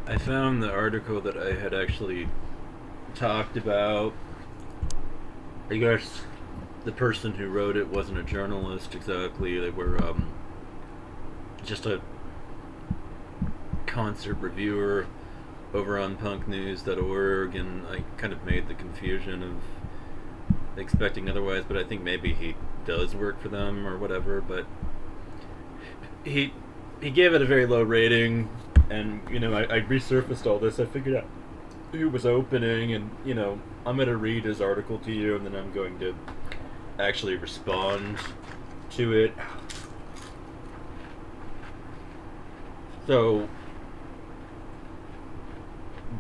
I found the article that I had actually talked about. I guess the person who wrote it wasn't a journalist exactly. They were just a concert reviewer over on punknews.org, and I kind of made the confusion of expecting otherwise, but I think maybe he does work for them or whatever. But he he gave it a very low rating, and I resurfaced all this. I figured out who was opening, and I'm gonna read his article to you, and then I'm going to actually respond to it. So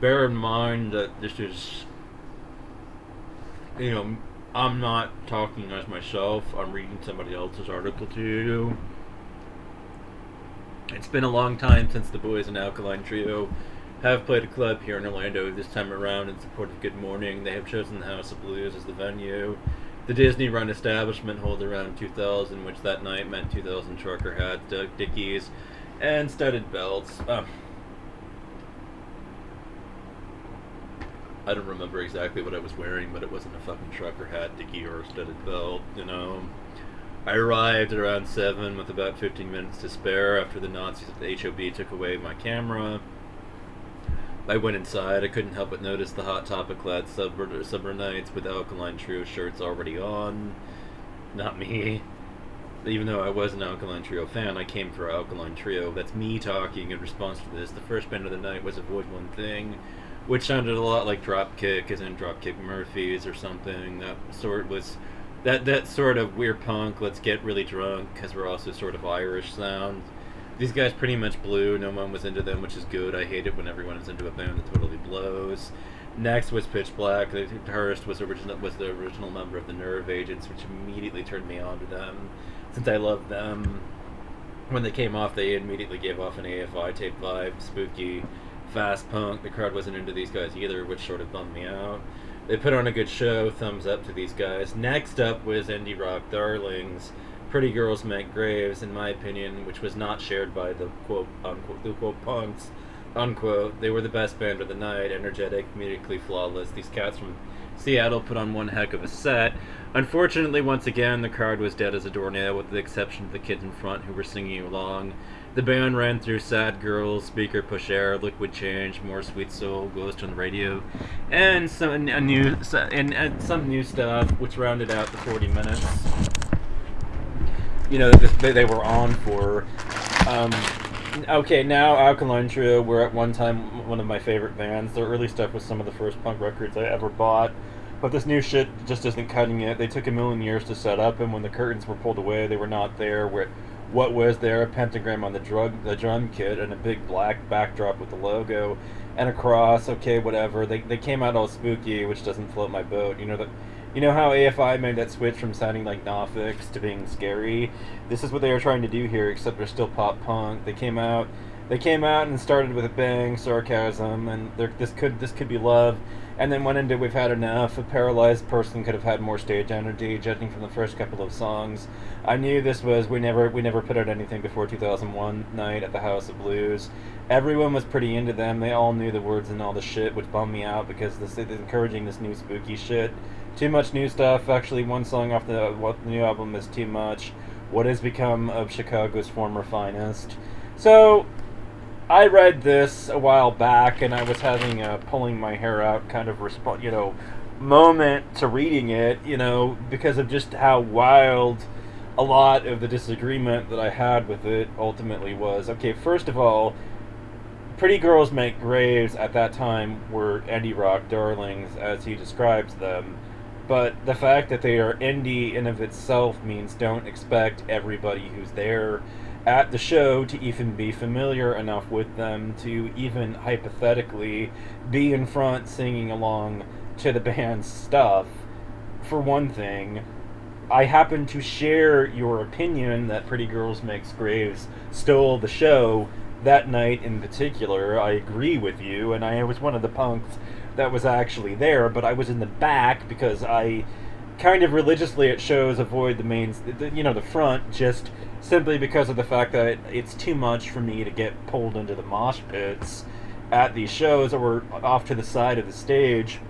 bear in mind that this is, you know, I'm not talking as myself. I'm reading somebody else's article to you. It's been a long time since the boys in Alkaline Trio have played a club here in Orlando. This time around, in support of Good Morning, they have chosen the House of Blues as the venue. The Disney-run establishment holds around 2,000, which that night meant 2,000 trucker hats, Dickies, and studded belts. I don't remember exactly what I was wearing, but it wasn't a fucking trucker hat, Dickie, or a studded belt. I arrived at around 7 with about 15 minutes to spare after the Nazis at the HOB took away my camera. I went inside. I couldn't help but notice the Hot Topic clad suburbanites with Alkaline Trio shirts already on. Not me. Even though I was an Alkaline Trio fan, I came for Alkaline Trio. That's me talking in response to this. The first band of the night was Avoid One Thing, which sounded a lot like Dropkick, as in Dropkick Murphys or something. That sort of weird punk, let's get really drunk, because we're also sort of Irish sound. These guys pretty much blew. No one was into them, which is good. I hate it when everyone is into a band that totally blows. Next was Pitch Black. The guitarist was the original member of the Nerve Agents, which immediately turned me on to them, since I loved them. When they came off, they immediately gave off an AFI tape vibe, spooky, fast punk. The crowd wasn't into these guys either, which sort of bummed me out. They put on a good show. Thumbs up to these guys. Next up was Indie Rock Darlings. Pretty Girls Make Graves, in my opinion, which was not shared by the quote unquote the quote punks unquote. They were the best band of the night, energetic, musically flawless. These cats from Seattle put on one heck of a set. Unfortunately, once again, the crowd was dead as a doornail, with the exception of the kids in front who were singing along. The band ran through Sad Girls, Speaker Push Air, Liquid Change, More Sweet Soul, Ghost on the Radio, and some new stuff, which rounded out the 40 minutes. They were on for. Okay, now Alkaline Trio were at one time one of my favorite bands. Their early stuff was some of the first punk records I ever bought, but this new shit just isn't cutting it. They took a million years to set up, and when the curtains were pulled away, they were not there. What was there? A pentagram on the drum kit, and a big black backdrop with the logo, and a cross. Okay, whatever. They came out all spooky, which doesn't float my boat. You know how AFI made that switch from sounding like Nofix to being scary? This is what they were trying to do here, except they're still pop punk. They came out and started with a bang, sarcasm, and this could be love, and then went into We've Had Enough. A paralyzed person could have had more stage energy, judging from the first couple of songs. I knew this was we never put out anything before 2001 night at the House of Blues. Everyone was pretty into them. They all knew the words and all the shit, which bummed me out because this is encouraging this new spooky shit. Too much new stuff. Actually, one song off the new album is too much. What has become of Chicago's former finest? So, I read this a while back, and I was having a pulling my hair out kind of moment to reading it, because of just how wild a lot of the disagreement that I had with it ultimately was. Okay, first of all, Pretty Girls Make Graves at that time were indie rock darlings, as he describes them. But the fact that they are indie in of itself means don't expect everybody who's there at the show to even be familiar enough with them to even hypothetically be in front singing along to the band's stuff. For one thing, I happen to share your opinion that Pretty Girls Makes Graves stole the show that night in particular. I agree with you, and I was one of the punks that was actually there, but I was in the back because I kind of religiously at shows avoid the front, just simply because of the fact that it's too much for me to get pulled into the mosh pits at these shows or off to the side of the stage,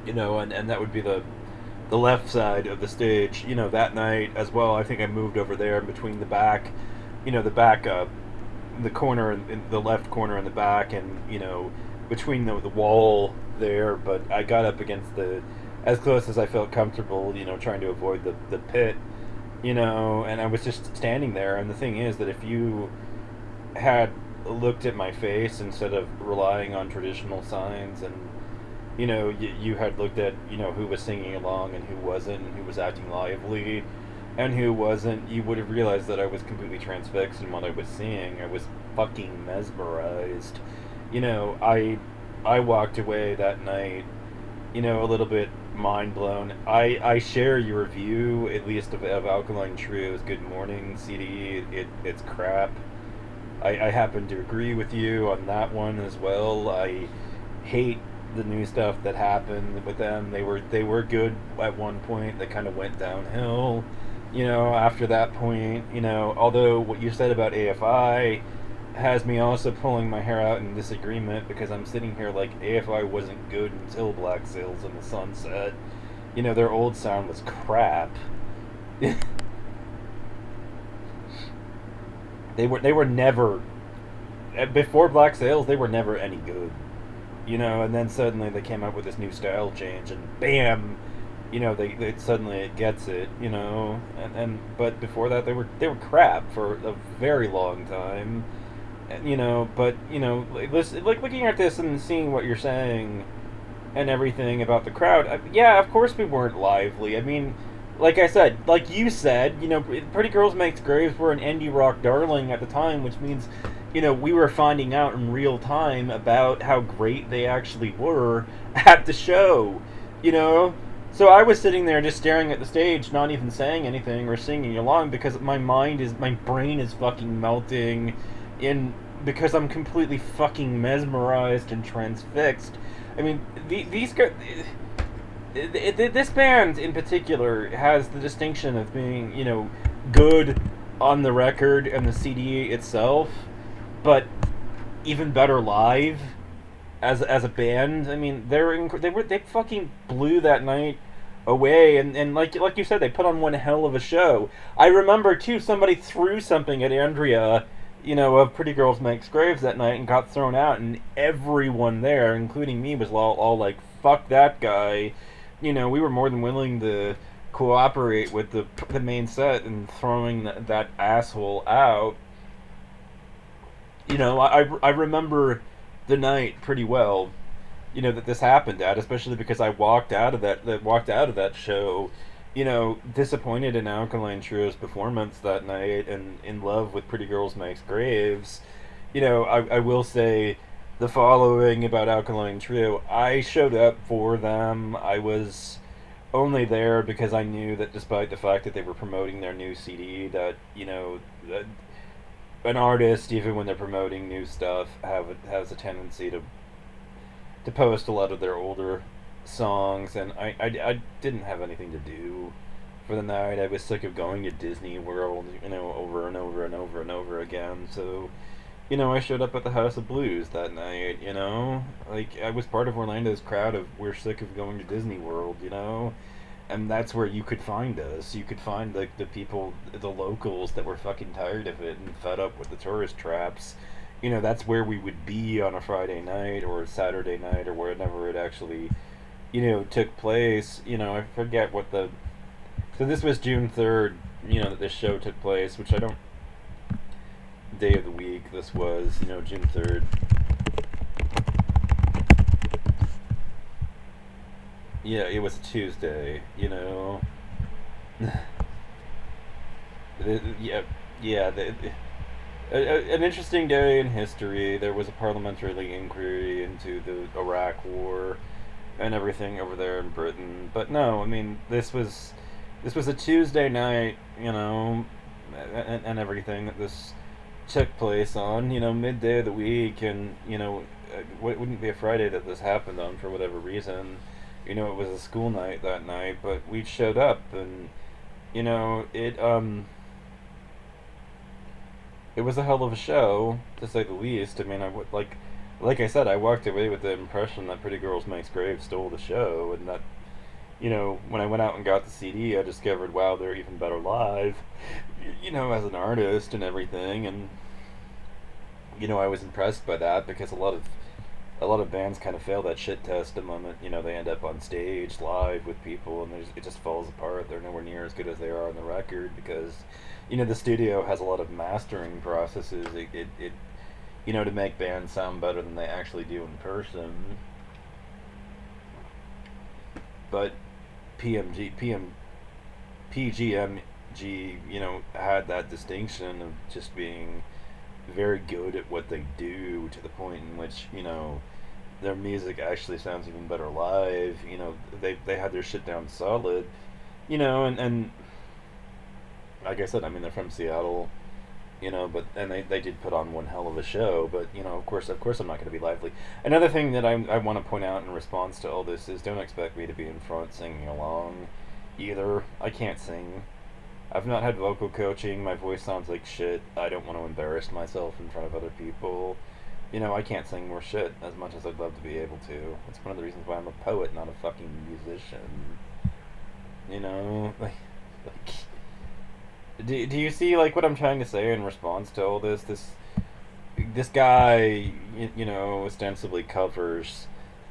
and that would be the left side of the stage. That night as well, I think I moved over there in between the back, the back, the corner in the left corner in the back, and between the wall there. But I got up against the as close as I felt comfortable, trying to avoid the pit, and I was just standing there. And the thing is that if you had looked at my face instead of relying on traditional signs, and you had looked at who was singing along and who wasn't, and who was acting lively and who wasn't, you would have realized that I was completely transfixed in what I was seeing. I was fucking mesmerized. I walked away that night, a little bit mind blown. I share your view, at least of Alkaline Trio's Good Morning CD. It's crap. I happen to agree with you on that one as well. I hate the new stuff that happened with them. They were good at one point. They kind of went downhill, after that point. Although what you said about AFI has me also pulling my hair out in disagreement, because I'm sitting here like AFI wasn't good until Black Sails in the Sunset. Their old sound was crap. They were never, before Black Sails, they were never any good. And then suddenly they came up with this new style change, and bam, they suddenly it gets it, and but before that they were crap for a very long time. But like looking at this and seeing what you're saying and everything about the crowd, yeah, of course we weren't lively. I mean, like I said, like you said, Pretty Girls Makes Graves were an indie rock darling at the time, which means, we were finding out in real time about how great they actually were at the show, So I was sitting there just staring at the stage, not even saying anything or singing along, because my brain is fucking melting because I'm completely fucking mesmerized and transfixed. I mean, these guys, this band in particular has the distinction of being, good on the record and the CD itself, but even better live as a band. I mean, they fucking blew that night away, and like you said, they put on one hell of a show. I remember too, somebody threw something at Andrea, of Pretty Girls Makes Graves that night, and got thrown out, and everyone there, including me, was all like, "Fuck that guy." We were more than willing to cooperate with the main set and throwing that asshole out. I remember the night pretty well, that this happened at, especially because I walked out of that show, disappointed in Alkaline Trio's performance that night and in love with Pretty Girls Makes Graves. I will say the following about Alkaline Trio: I showed up for them. I was only there because I knew that despite the fact that they were promoting their new CD, that an artist, even when they're promoting new stuff, has a tendency to post a lot of their older songs, and I didn't have anything to do for the night. I was sick of going to Disney World, over and over and over and over again. So, I showed up at the House of Blues that night. Like I was part of Orlando's crowd of we're sick of going to Disney World. And that's where you could find us. You could find the people, the locals that were fucking tired of it and fed up with the tourist traps. That's where we would be on a Friday night or Saturday night or whenever it actually, took place. I forget what so this was June 3rd, that this show took place, which I don't, day of the week this was, June 3rd. Yeah, it was a Tuesday, yeah, yeah. An interesting day in history. There was a parliamentary inquiry into the Iraq War and everything over there in Britain. But no, I mean, this was a Tuesday night, and everything that this took place on, midday of the week, and it wouldn't be a Friday that this happened on for whatever reason. It was a school night that night, but we showed up, and it it was a hell of a show, to say the least. I mean, like I said, I walked away with the impression that Pretty Girls Makes Graves stole the show, and that, when I went out and got the CD, I discovered, wow, they're even better live, as an artist and everything, and I was impressed by that because a lot of bands kind of fail that shit test the moment they end up on stage live with people, and it just falls apart. They're nowhere near as good as they are on the record because the studio has a lot of mastering processes. To make bands sound better than they actually do in person. But PGMG, had that distinction of just being very good at what they do, to the point in which their music actually sounds even better live. They had their shit down solid. And like I said, I mean, they're from Seattle. But and they did put on one hell of a show. But of course, I'm not going to be lively. Another thing that I want to point out in response to all this is, don't expect me to be in front singing along, either. I can't sing. I've not had vocal coaching. My voice sounds like shit. I don't want to embarrass myself in front of other people. I can't sing more shit as much as I'd love to be able to. It's one of the reasons why I'm a poet, not a fucking musician. Like, do you see like what I'm trying to say in response to all this? This guy, ostensibly covers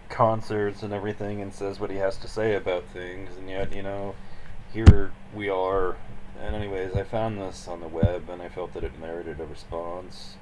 concerts and everything and says what he has to say about things, and yet, here we are. And anyways, I found this on the web and I felt that it merited a response.